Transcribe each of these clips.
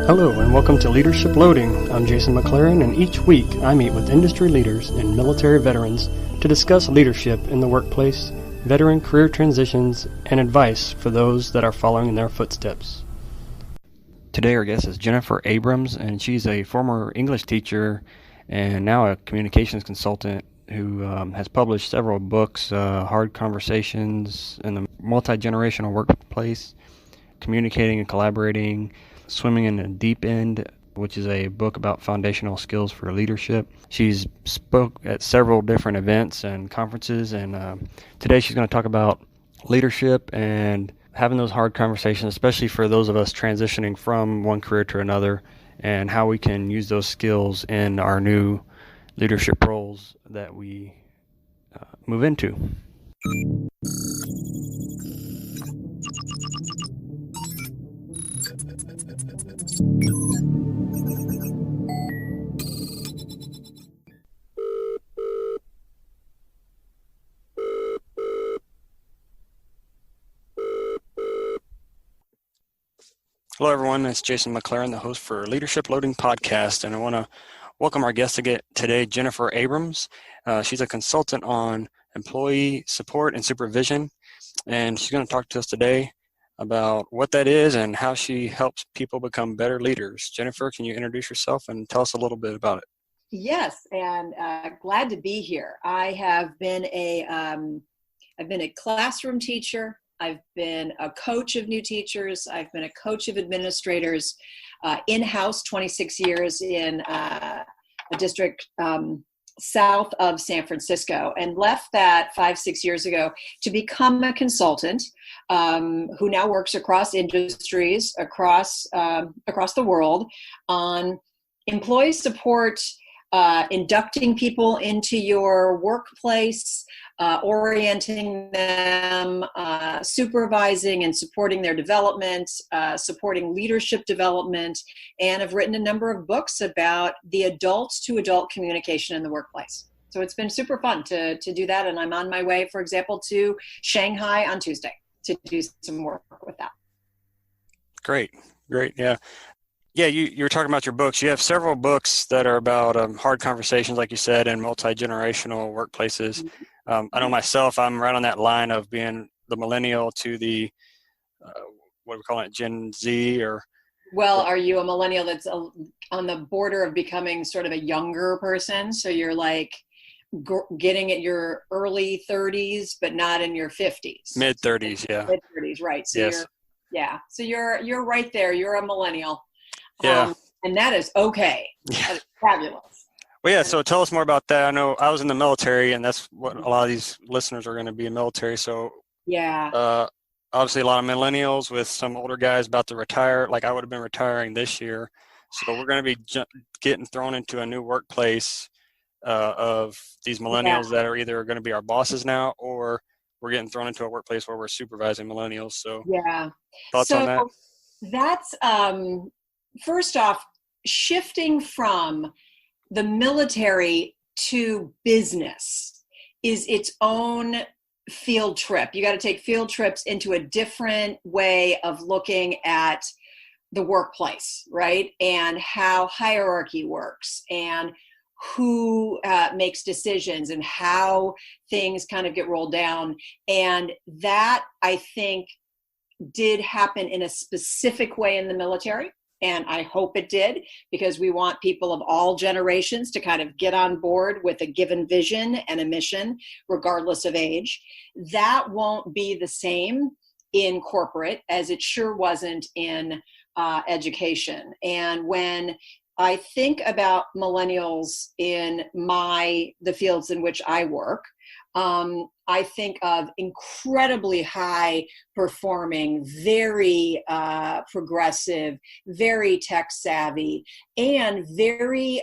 Hello and welcome to Leadership Loading. I'm Jason McLaren, and each week I meet with industry leaders and military veterans to discuss leadership in the workplace, veteran career transitions, and advice for those that are following in their footsteps. Today our guest is Jennifer Abrams, and she's a former English teacher and now a communications consultant who has published several books, Hard Conversations in the Multigenerational Workplace, Communicating and Collaborating, Swimming in the Deep End, which is a book about foundational skills for leadership. She's spoke at several different events and conferences, and today she's going to talk about leadership and having those hard conversations, especially for those of us transitioning from one career to another, and how we can use those skills in our new leadership roles that we move into. Hello, everyone. It's Jason McLaren, the host for Leadership Loading Podcast, and I want to welcome our guest today, Jennifer Abrams. She's a consultant on employee support and supervision, and she's going to talk to us today about what that is and how she helps people become better leaders. Jennifer, can you introduce yourself and tell us a little bit about it? Yes, and glad to be here. I have been I've been a classroom teacher. I've been a coach of new teachers. I've been a coach of administrators, in-house 26 years in a district south of San Francisco, and left that 5-6 years ago to become a consultant who now works across industries, across the world on employee support, inducting people into your workplace, orienting them, supervising and supporting their development, supporting leadership development, and have written a number of books about the adult-to-adult communication in the workplace. So it's been super fun to do that, and I'm on my way, for example, to Shanghai on Tuesday to do some work with that. Great, yeah. Yeah, you were talking about your books. You have several books that are about hard conversations, like you said, in multi-generational workplaces. I know myself, I'm right on that line of being the millennial to the, what are we calling it, Gen Z or? Well, are you a millennial that's on the border of becoming sort of a younger person? So you're like getting at your early 30s, but not in your 50s. Mid 30s, yeah. Mid 30s, right. So yes. So you're right there. You're a millennial. Yeah. And that is okay. Yeah. That is fabulous. Well, yeah, so tell us more about that. I know I was in the military, and that's what a lot of these listeners are going to be in military. So yeah, obviously a lot of millennials with some older guys about to retire. Like I would have been retiring this year. So we're going to be getting thrown into a new workplace of these millennials that are either going to be our bosses now, or we're getting thrown into a workplace where we're supervising millennials. So thoughts on that? That's first off, shifting from the military to business is its own field trip. You got to take field trips into a different way of looking at the workplace, right? And how hierarchy works and who makes decisions and how things kind of get rolled down. And that, I think, did happen in a specific way in the military. And I hope it did, because we want people of all generations to kind of get on board with a given vision and a mission, regardless of age. That won't be the same in corporate as it sure wasn't in education. And when I think about millennials in the fields in which I work, I think of incredibly high performing, very progressive, very tech savvy, and very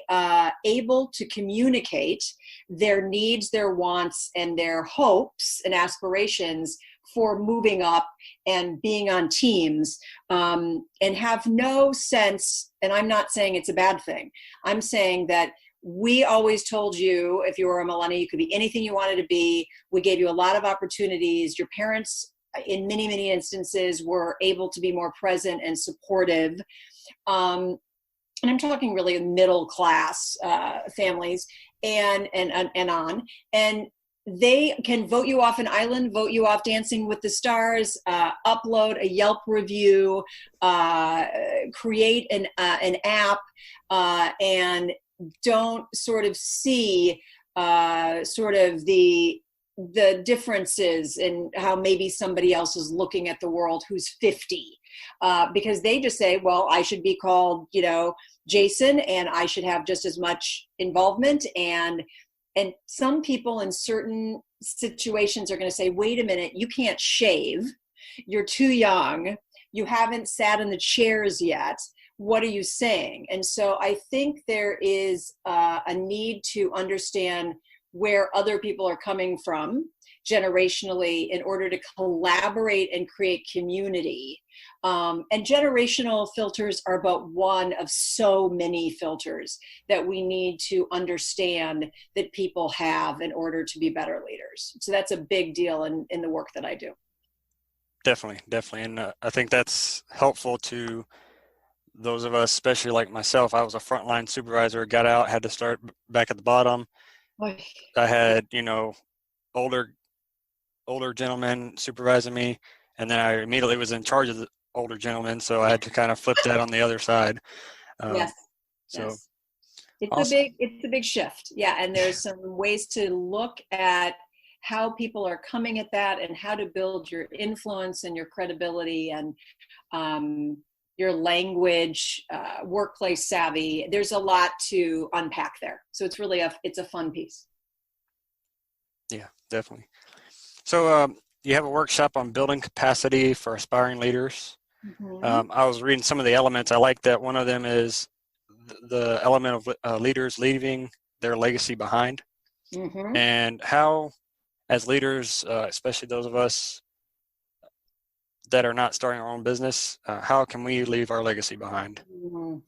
able to communicate their needs, their wants, and their hopes and aspirations for moving up and being on teams, and have no sense, and I'm not saying it's a bad thing, I'm saying that we always told you, if you were a millennial, you could be anything you wanted to be. We gave you a lot of opportunities. Your parents, in many, many instances, were able to be more present and supportive. And I'm talking really middle class families and on. And they can vote you off an island, vote you off Dancing with the Stars, upload a Yelp review, create an app, and don't sort of see sort of the differences in how maybe somebody else is looking at the world who's 50, because they just say, well, I should be called, Jason, and I should have just as much involvement. And some people in certain situations are going to say, wait a minute, you can't shave. You're too young. You haven't sat in the chairs yet. What are you saying? And so I think there is a need to understand where other people are coming from generationally in order to collaborate and create community. And generational filters are but one of so many filters that we need to understand that people have in order to be better leaders. So that's a big deal in the work that I do. Definitely. And I think that's helpful to those of us, especially like myself. I was a frontline supervisor, got out, had to start back at the bottom. I had, older gentlemen supervising me, and then I immediately was in charge of the older gentlemen, so I had to kind of flip that on the other side. Yes. It's awesome. It's a big shift. Yeah, and there's some ways to look at how people are coming at that and how to build your influence and your credibility and your language, workplace savvy. There's a lot to unpack there. So it's really it's a fun piece. Yeah, definitely. So you have a workshop on building capacity for aspiring leaders. Mm-hmm. I was reading some of the elements. I like that one of them is the element of leaders leaving their legacy behind. Mm-hmm. And how, as leaders, especially those of us that are not starting our own business, how can we leave our legacy behind? Mm-hmm.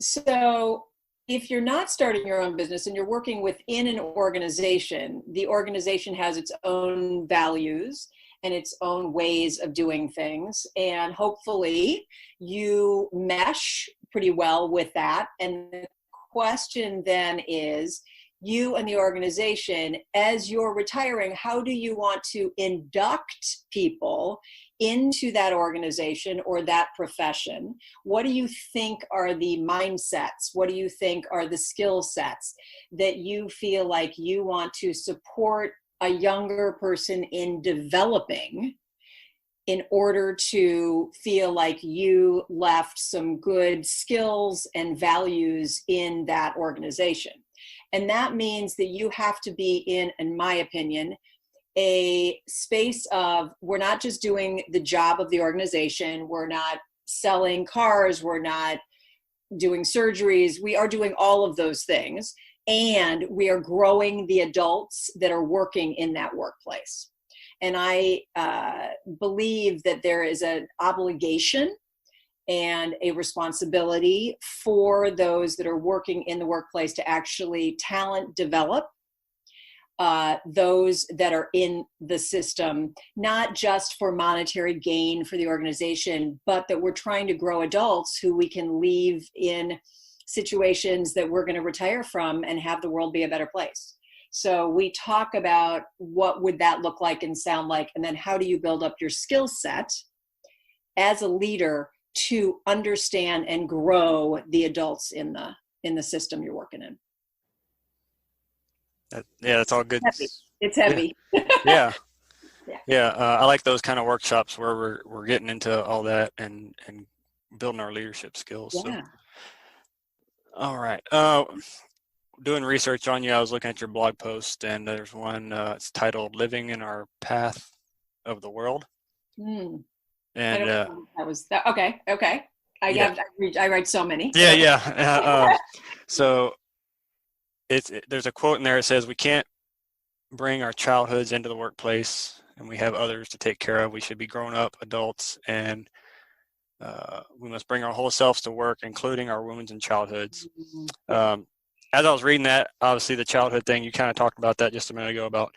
So if you're not starting your own business and you're working within an organization, the organization has its own values and its own ways of doing things. And hopefully you mesh pretty well with that. And the question then is, you and the organization, as you're retiring, how do you want to induct people into that organization or that profession? What do you think are the mindsets? What do you think are the skill sets that you feel like you want to support a younger person in developing in order to feel like you left some good skills and values in that organization? And that means that you have to be in my opinion, a space of, we're not just doing the job of the organization, we're not selling cars, we're not doing surgeries, we are doing all of those things, and we are growing the adults that are working in that workplace. And I believe that there is an obligation and a responsibility for those that are working in the workplace to actually talent develop those that are in the system, not just for monetary gain for the organization, but that we're trying to grow adults who we can leave in situations that we're going to retire from and have the world be a better place. So we talk about what would that look like and sound like, and then how do you build up your skill set as a leader to understand and grow the adults in the system you're working in. That's all good. It's heavy. Yeah. I like those kind of workshops where we're getting into all that and building our leadership skills. Yeah. So. All right. Doing research on you, I was looking at your blog post, and there's one. It's titled "Living in Our Path of the World." Mm. And I don't know that was that. Okay. I write so many. So there's a quote in there. It says, "We can't bring our childhoods into the workplace, and we have others to take care of. We should be grown-up adults, and we must bring our whole selves to work, including our wounds and childhoods." Mm-hmm. As I was reading that, obviously the childhood thing, you kind of talked about that just a minute ago about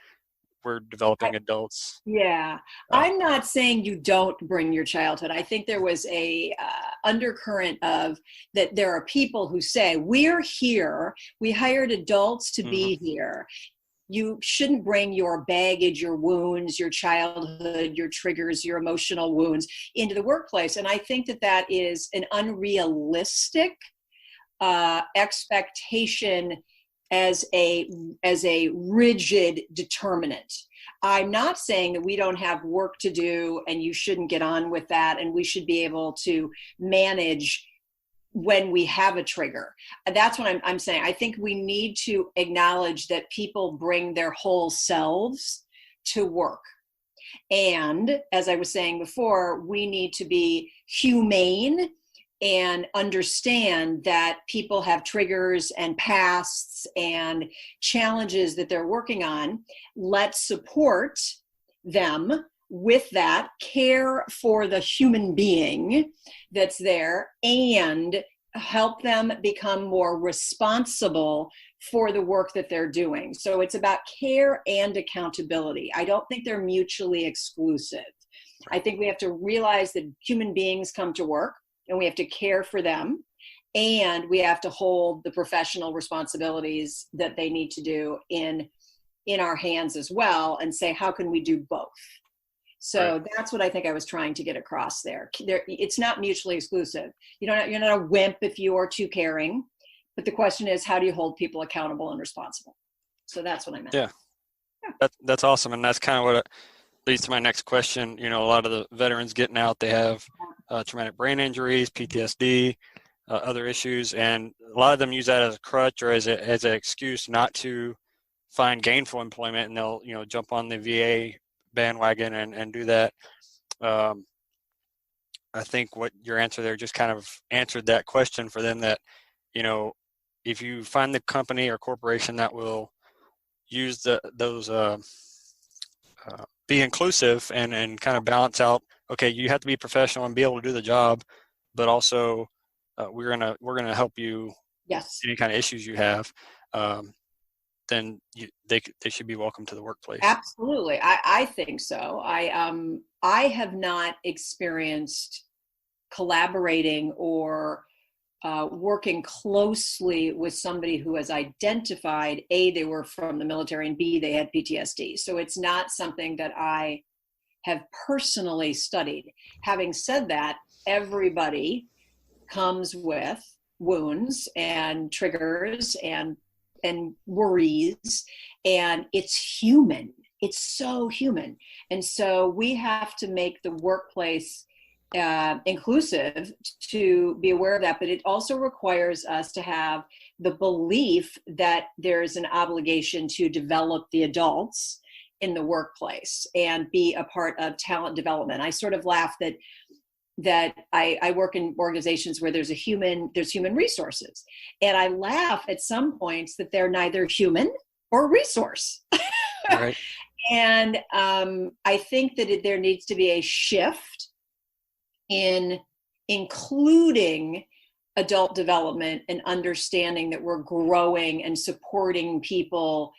we're developing adults. Yeah, I'm not saying you don't bring your childhood. I think there was a undercurrent of that there are people who say, we're here, we hired adults to be here. You shouldn't bring your baggage, your wounds, your childhood, your triggers, your emotional wounds into the workplace. And I think that that is an unrealistic expectation as a rigid determinant. I'm not saying that we don't have work to do and you shouldn't get on with that, and we should be able to manage when we have a trigger. That's what I'm saying. I think we need to acknowledge that people bring their whole selves to work. And as I was saying before, we need to be humane and understand that people have triggers and pasts and challenges that they're working on. Let's support them with that, care for the human being that's there, and help them become more responsible for the work that they're doing. So it's about care and accountability. I don't think they're mutually exclusive. I think we have to realize that human beings come to work, and we have to care for them, and we have to hold the professional responsibilities that they need to do in our hands as well, and say, how can we do both? So that's what I think I was trying to get across there. It's not mutually exclusive. You're not a wimp if you are too caring, but the question is, how do you hold people accountable and responsible? So that's what I meant. Yeah. That's awesome. And that's kind of what leads to my next question. A lot of the veterans getting out, they have traumatic brain injuries, PTSD, other issues, and a lot of them use that as a crutch or as an excuse not to find gainful employment, and they'll jump on the VA bandwagon and do that. I think what your answer there just kind of answered that question for them, that if you find the company or corporation that will use those be inclusive and kind of balance out, okay, you have to be professional and be able to do the job, but also we're gonna help you. Yes. Any kind of issues you have, then they should be welcome to the workplace. Absolutely. I think so. I have not experienced collaborating or working closely with somebody who has identified, A, they were from the military, and B, they had PTSD. So it's not something that I have personally studied. Having said that, everybody comes with wounds and triggers and worries, and it's human. It's so human. And so we have to make the workplace inclusive to be aware of that, but it also requires us to have the belief that there's an obligation to develop the adults in the workplace and be a part of talent development. I sort of laugh that I work in organizations where there's human resources, and I laugh at some points that they're neither human or resource. Right. And I think that there needs to be a shift in including adult development and understanding that we're growing and supporting people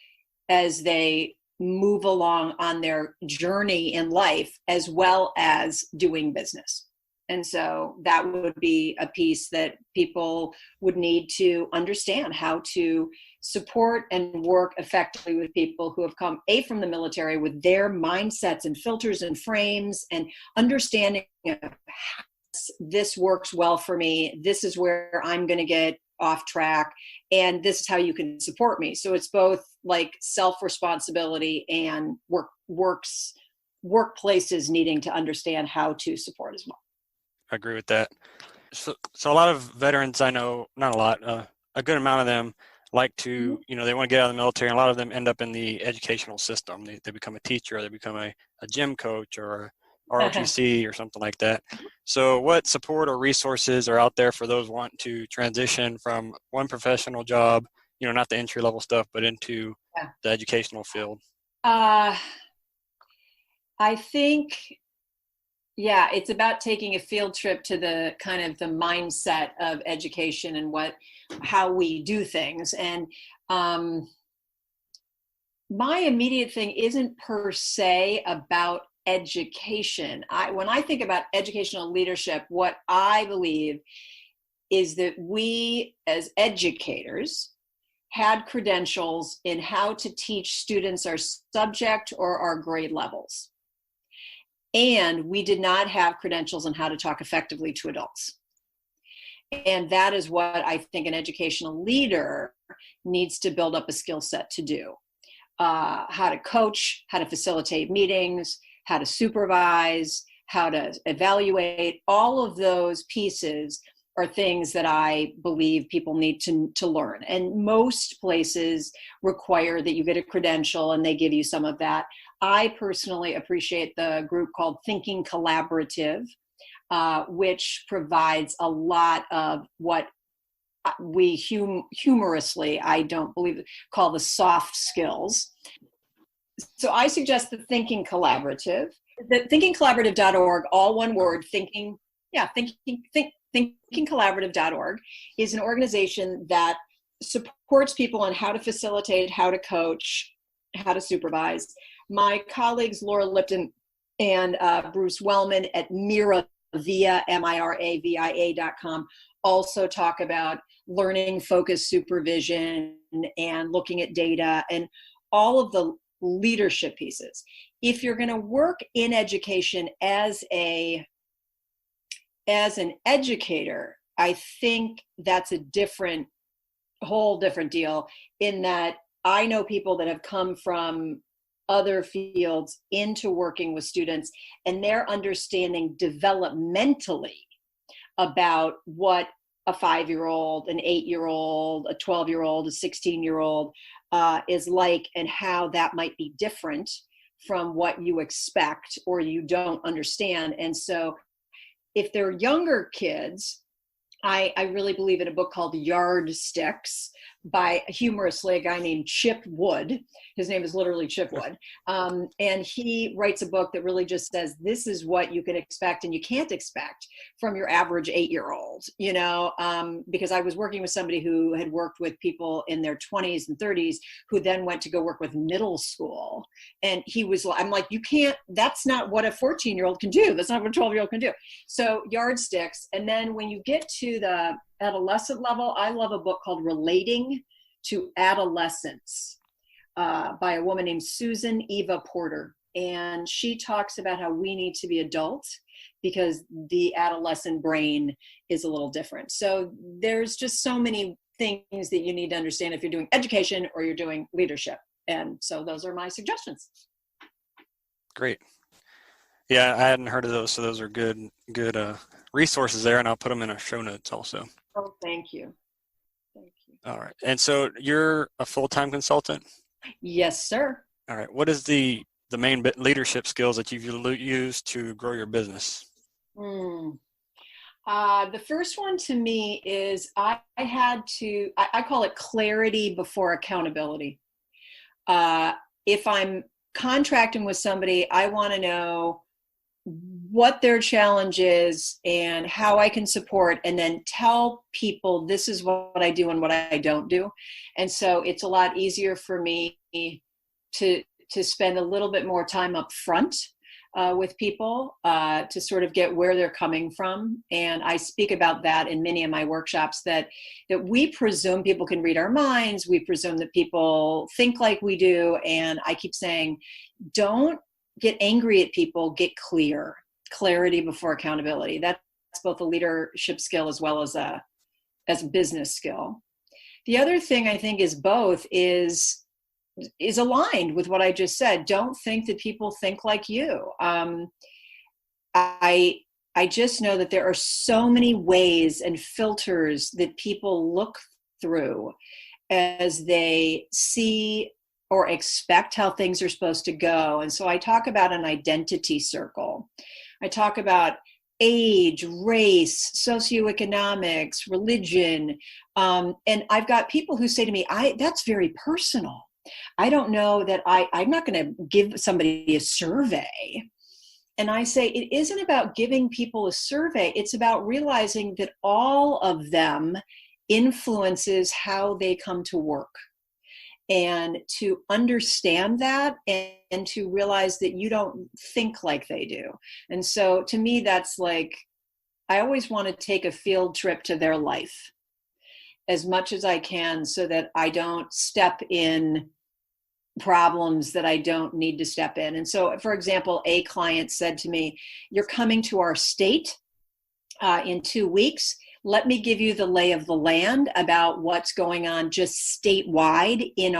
as they move along on their journey in life, as well as doing business. And so that would be a piece that people would need to understand, how to support and work effectively with people who have come from the military with their mindsets and filters and frames, and understanding this works well for me. This is where I'm going to get off track, and this is how you can support me. So it's both like self-responsibility and workplaces needing to understand how to support as well. I agree with that. So a lot of veterans I know, not a lot, a good amount of them like to, they want to get out of the military, and a lot of them end up in the educational system. They become a teacher, or they become a gym coach, or ROTC or something like that. So what support or resources are out there for those wanting to transition from one professional job, not the entry level stuff, but into the educational field? I think, it's about taking a field trip to the kind of the mindset of education and how we do things. And my immediate thing isn't per se about education. When I think about educational leadership, what I believe is that we as educators had credentials in how to teach students our subject or our grade levels. And we did not have credentials on how to talk effectively to adults. And that is what I think an educational leader needs to build up a skill set to do. How to coach, how to facilitate meetings, how to supervise, how to evaluate, all of those pieces are things that I believe people need to learn. And most places require that you get a credential and they give you some of that. I personally appreciate the group called Thinking Collaborative, which provides a lot of what we humorously, I don't believe, call the soft skills. So I suggest the Thinking Collaborative. The thinkingcollaborative.org, all one word, thinkingcollaborative.org is an organization that supports people on how to facilitate, how to coach, how to supervise. My colleagues, Laura Lipton and Bruce Wellman at Miravia, miravia.com, also talk about learning focused supervision and looking at data and all of the leadership pieces. If you're going to work in education as an educator, I think that's a whole different deal, in that I know people that have come from other fields into working with students, and they're understanding developmentally about what a 5-year-old, an 8-year-old, a 12-year-old, a 16-year-old is like, and how that might be different from what you expect or you don't understand. And so if they're younger kids, I really believe in a book called Yardsticks by, humorously, a guy named Chip Wood. His name is literally Chip Wood. And he writes a book that really just says, this is what you can expect and you can't expect from your average 8-year-old, because I was working with somebody who had worked with people in their 20s and 30s who then went to go work with middle school. And I'm like, that's not what a 14-year-old can do. That's not what a 12-year-old can do. So Yardsticks. And then when you get to the adolescent level, I love a book called Relating to Adolescence by a woman named Susan Eva Porter. And she talks about how we need to be adults because the adolescent brain is a little different. So there's just so many things that you need to understand if you're doing education or you're doing leadership. And so those are my suggestions. Great. Yeah, I hadn't heard of those, so those are good resources there, and I'll put them in our show notes also. Oh, thank you. Thank you. All right. And so you're a full-time consultant? Yes, sir. All right. What is the main leadership skills that you've used to grow your business? The first one to me is I call it clarity before accountability. If I'm contracting with somebody, I want to know what their challenge is and how I can support, and then tell people this is what I do and what I don't do. And so it's a lot easier for me to spend a little bit more time up front with people to sort of get where they're coming from. And I speak about that in many of my workshops, that we presume people can read our minds. We presume that people think like we do. And I keep saying, don't get angry at people, get clear. Clarity before accountability. That's both a leadership skill as well as a business skill. The other thing I think is both is aligned with what I just said. Don't think that people think like you. I just know that there are so many ways and filters that people look through as they see or expect how things are supposed to go. And so I talk about an identity circle. I talk about age, race, socioeconomics, religion. And I've got people who say to me, that's very personal. I don't know that I'm not going to give somebody a survey. And I say, it isn't about giving people a survey. It's about realizing that all of them influences how they come to work. and to understand that, and to realize that you don't think like they do. And so to me, that's like, I always want to take a field trip to their life as much as I can, so that I don't step in problems that I don't need to step in. And so, for example, a client said to me, "You're coming to our state in 2 weeks. Let me give you the lay of the land about what's going on just statewide in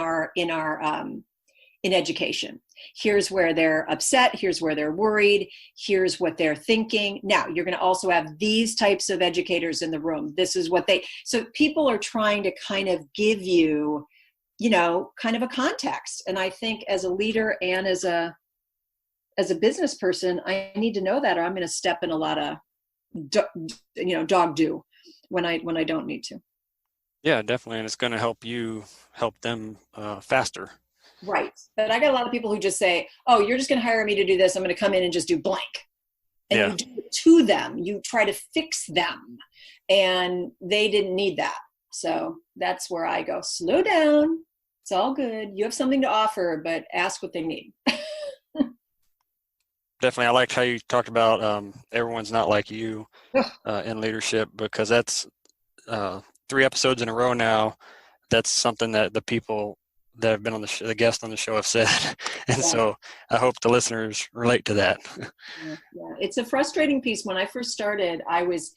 education. Here's where they're upset. Here's where they're worried. Here's what they're thinking. Now, you're going to also have these types of educators in the room. This is what so people are trying to kind of give you, kind of a context. And I think as a leader and as a business person, I need to know that, or I'm going to step in a lot of, dog do when I don't need to. Yeah, definitely. And it's going to help them faster. Right. But I got a lot of people who just say, "Oh, you're just going to hire me to do this. I'm going to come in and just do blank." And you do it to them. You try to fix them. And they didn't need that. So that's where I go, slow down. It's all good. You have something to offer, but ask what they need. Definitely. I liked how you talked about everyone's not like you in leadership, because that's 3 episodes in a row now. That's something that the people that have been on the guests on the show have said. And so I hope the listeners relate to that. Yeah. It's a frustrating piece. When I first started, I was,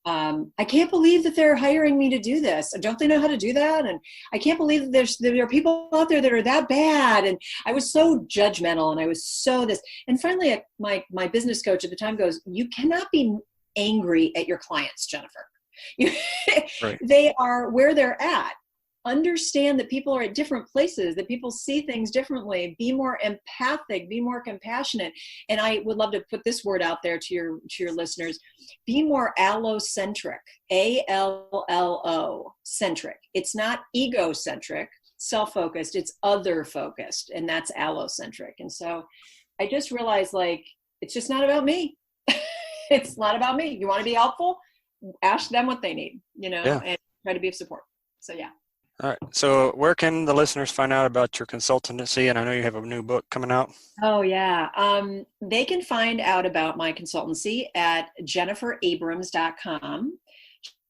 I can't believe that they're hiring me to do this. Don't they know how to do that? And I can't believe that there are people out there that are that bad. And I was so judgmental, and I was so this. And finally, my business coach at the time goes, "You cannot be angry at your clients, Jennifer. Right. They are where they're at. Understand that people are at different places, that people see things differently. Be more empathic, be more compassionate." And I would love to put this word out there to your listeners. Be more allocentric, ALLO centric. It's not egocentric, self-focused, it's other-focused, and that's allocentric. And so I just realized, like, it's just not about me. It's not about me. You want to be helpful? Ask them what they need, and try to be of support. So, yeah. All right. So where can the listeners find out about your consultancy? And I know you have a new book coming out. Oh, yeah. They can find out about my consultancy at jenniferabrams.com.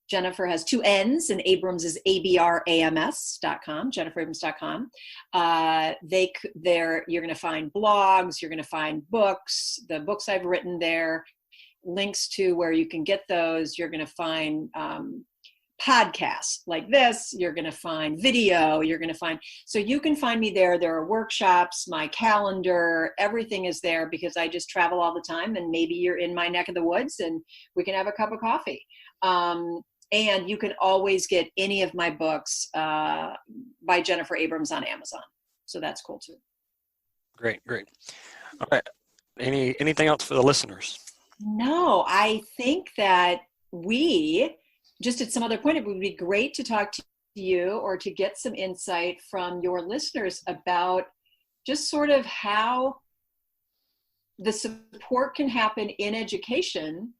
Jennifer has 2 N's, and Abrams is ABRAMS.com, jenniferabrams.com. You're going to find blogs, you're going to find books, the books I've written there, links to where you can get those. You're going to find podcasts like this, you're going to find video, so you can find me there. There are workshops, my calendar, everything is there, because I just travel all the time, and maybe you're in my neck of the woods and we can have a cup of coffee. And you can always get any of my books by Jennifer Abrams on Amazon. So that's cool too. Great. All right. Anything else for the listeners? No, I think that just at some other point, it would be great to talk to you, or to get some insight from your listeners about just sort of how the support can happen in education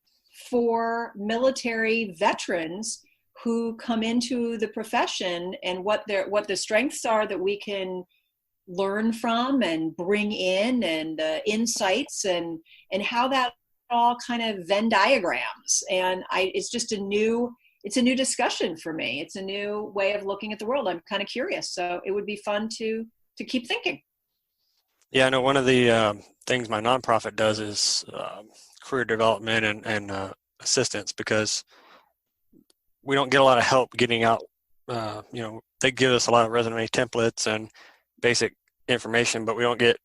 for military veterans who come into the profession, and what the strengths are that we can learn from and bring in, and the insights, and how that all kind of Venn diagrams. And it's just a new discussion for me. It's a new way of looking at the world. I'm kind of curious. So it would be fun to keep thinking. Yeah, I know one of the things my nonprofit does is career development and assistance, because we don't get a lot of help getting out. They give us a lot of resume templates and basic information, but we don't get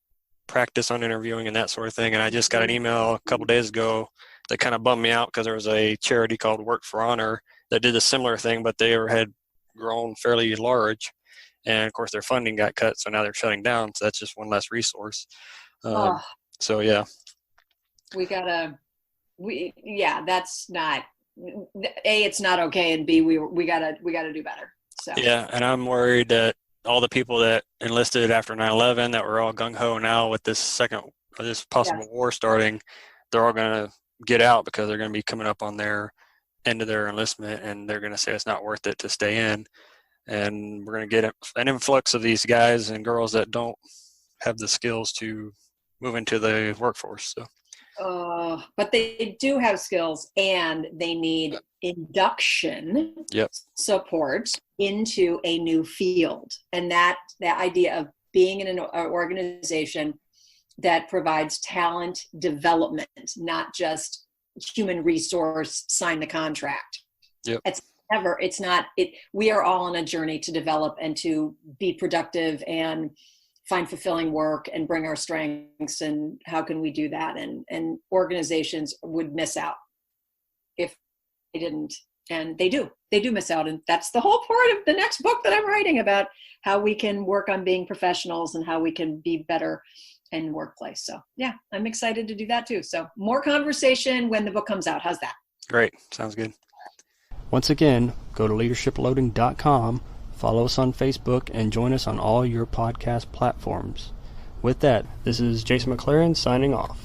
practice on interviewing and that sort of thing. And I just got an email a couple days ago that kind of bummed me out, because there was a charity called Work for Honor that did a similar thing, but they had grown fairly large, and of course their funding got cut, so now they're shutting down. So that's just one less resource. So yeah, that's not A, it's not okay, and B, we gotta do better. So yeah, and I'm worried that all the people that enlisted after 9/11 that were all gung-ho now with this possible war starting, they're all going to get out, because they're going to be coming up on their end of their enlistment, and they're going to say it's not worth it to stay in. and we're going to get an influx of these guys and girls that don't have the skills to move into the workforce. So. But they do have skills, and they need induction support into a new field. And that idea of being in an organization that provides talent development, not just human resource, sign the contract. We are all on a journey to develop and to be productive and find fulfilling work and bring our strengths, and how can we do that? And organizations would miss out if they didn't, and they do miss out. And that's the whole part of the next book that I'm writing, about how we can work on being professionals and how we can be better in the workplace. So yeah, I'm excited to do that too. So more conversation when the book comes out. How's that? Great. Sounds good. Once again, go to leadershiploading.com, follow us on Facebook, and join us on all your podcast platforms. With that, this is Jason McLaren signing off.